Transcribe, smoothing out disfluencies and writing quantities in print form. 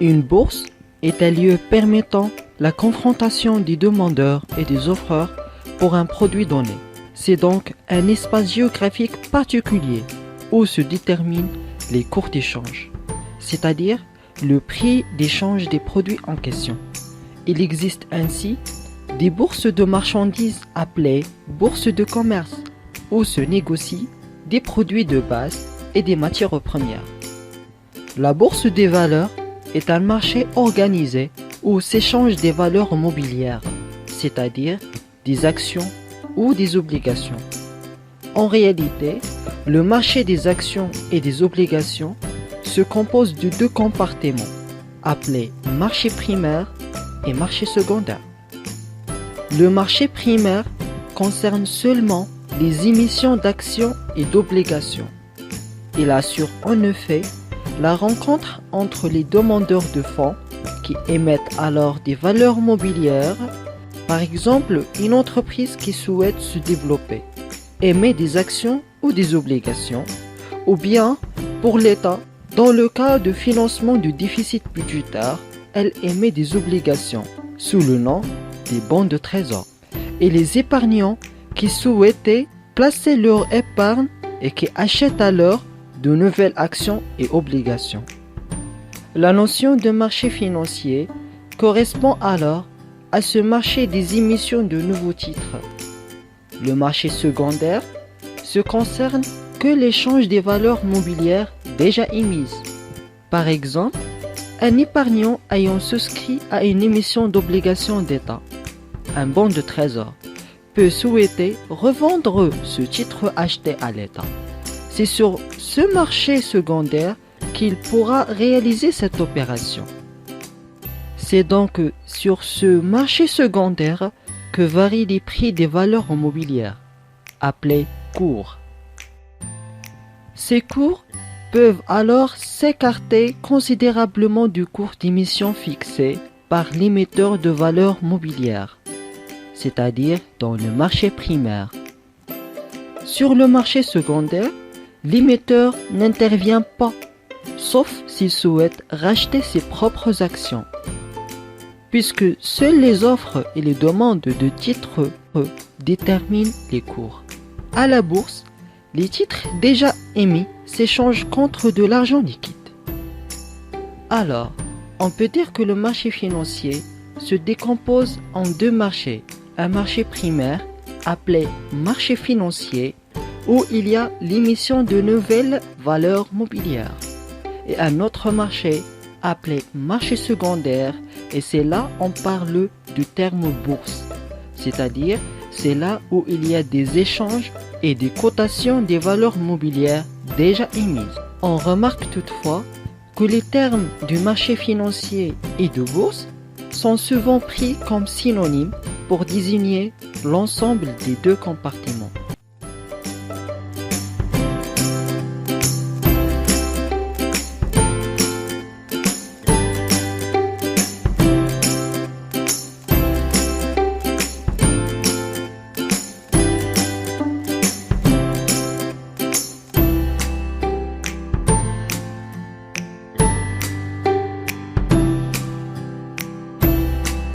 Une bourse est un lieu permettant la confrontation des demandeurs et des offreurs pour un produit donné. C'est donc un espace géographique particulier où se déterminent les cours d'échange, c'est-à-dire le prix d'échange des produits en question. Il existe ainsi des bourses de marchandises appelées bourses de commerce, où se négocient des produits de base et des matières premières. La bourse des valeurs est un marché organisé où s'échangent des valeurs mobilières, c'est-à-dire des actions ou des obligations. En réalité, le marché des actions et des obligations se compose de deux compartiments, appelés marché primaire et marché secondaire. Le marché primaire concerne seulement les émissions d'actions et d'obligations. Il assure en effet la rencontre entre les demandeurs de fonds qui émettent alors des valeurs mobilières. Par exemple, une entreprise qui souhaite se développer émet des actions ou des obligations, ou bien pour l'État, dans le cas de financement du déficit budgétaire, elle émet des obligations sous le nom des bons de trésor. Et les épargnants qui souhaitaient placer leur épargne et qui achètent alors de nouvelles actions et obligations. La notion de marché financier correspond alors à ce marché des émissions de nouveaux titres. Le marché secondaire se concerne que l'échange des valeurs mobilières déjà émises. Par exemple, un épargnant ayant souscrit à une émission d'obligations d'État, un bon de trésor, peut souhaiter revendre ce titre acheté à l'État. C'est sur ce marché secondaire qu'il pourra réaliser cette opération. C'est donc sur ce marché secondaire que varient les prix des valeurs mobilières, appelés cours. Ces cours peuvent alors s'écarter considérablement du cours d'émission fixé par l'émetteur de valeurs mobilières, c'est-à-dire dans le marché primaire. Sur le marché secondaire, l'émetteur n'intervient pas, sauf s'il souhaite racheter ses propres actions, puisque seules les offres et les demandes de titres déterminent les cours. À la bourse, les titres déjà émis s'échangent contre de l'argent liquide. Alors, on peut dire que le marché financier se décompose en deux marchés. Un marché primaire, appelé marché financier, où il y a l'émission de nouvelles valeurs mobilières, et un autre marché, appelé marché secondaire, et c'est là on parle du terme bourse, c'est-à-dire c'est là où il y a des échanges et des cotations des valeurs mobilières déjà émises. On remarque toutefois que les termes du marché financier et de bourse sont souvent pris comme synonymes pour désigner l'ensemble des deux compartiments.